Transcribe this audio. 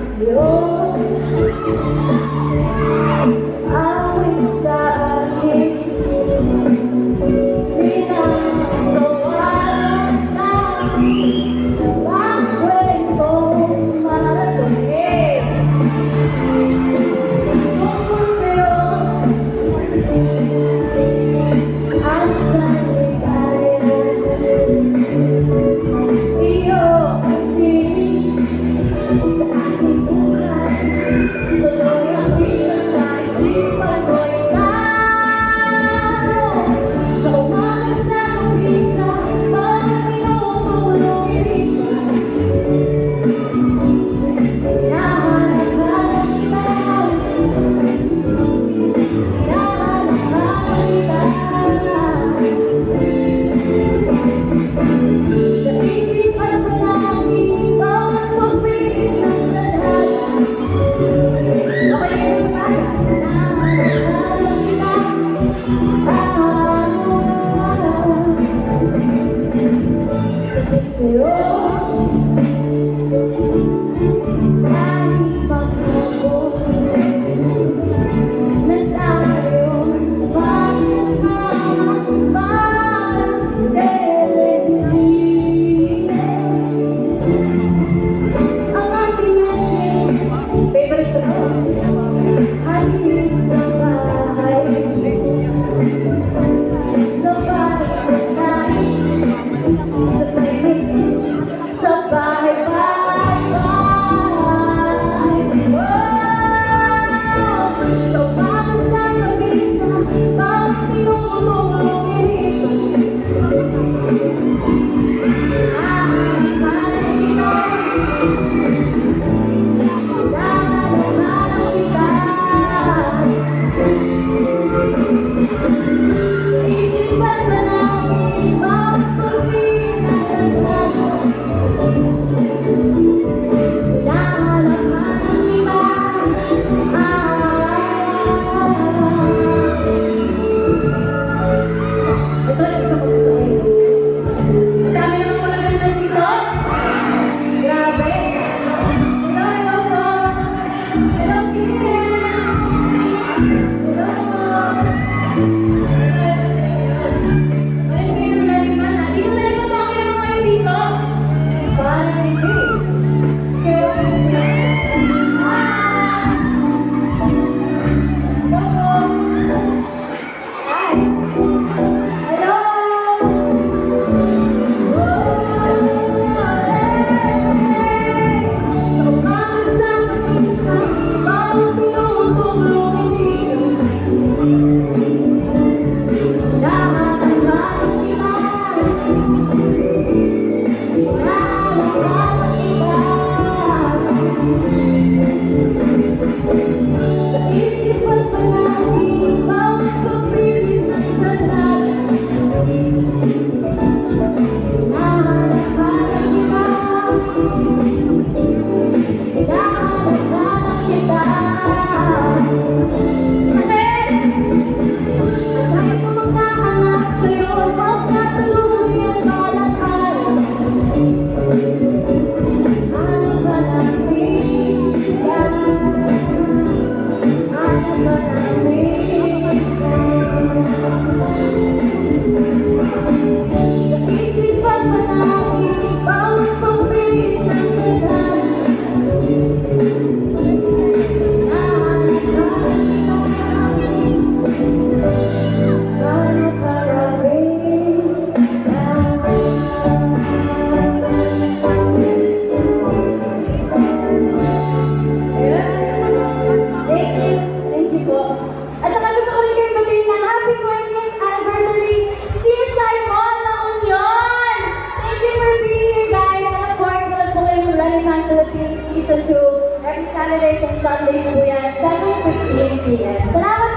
sa'yo. Awit sa akin, pinagsawa sa pagkwentong marami. Tungkol sa'yo, at sa ligaya, iyo ang tinig sa aking buhay. Tuloy ang dito sa isipan ko ikaw. Sa umaga sa umpisa, parang pinupulong ikaw. Hinahanap-hanap kita, hinahanap-hanap kita. Sa isipan ko lagi, bawat pagpigil ng tadhana. Okay kayo sa taas, hinahanap-hanap kita. Sabik sa'yo, lagi maghabol na tayo'y magsama parang telesine. Ang ating ating favorite ko, halid sa bahay, sa bahay, sa playlist, sa bahay-bahay. Wow! Sa umaga sa kabisa, bawat pinupulong ito. Hinahanap-hanap kita, hinahanap-hanap kita. Isipan ba namin bawat pagpigil ng tadhana? Hinahanap-hanap kita. Ito, ito ko gusto kayo. Ang dami naman pala ganda dito. Grabe. Hello, hello po. Hello, kids. Hello po. Ayun kayo ng laliman ha. Dito talaga ba? Okay naman kayo dito? Parang hindi. Kayo kayo sila. Hello po. Hi. Hello. Sa umaga sa kabisa, bawat pinupulong ito. Hinahanap-hanap kita, hinahanap-hanap kita. Sa isipan pa natin, bawat pagpigil ng tadhana. Hinahanap-hanap kita, hinahanap-hanap kita. Sakit! At kahit pa magkaanak kayo, magkatuluyan balang araw. Hanap-hanap kita, hanap-hanap kita. Sa isipan pa natin, bawat pagpigil ng tadhana. Hinahanap-hanap kita, hanap-hanap kita. Ayan. Thank you po. At saka gusto ko rin kayo batiin ng happy 20th anniversary CSI Mall La Union! Thank you for being here, guys! And of course, naman po kayo ng Running Man Philippines Season 2 every Saturdays and Sundays po yan, 7:15 p.m.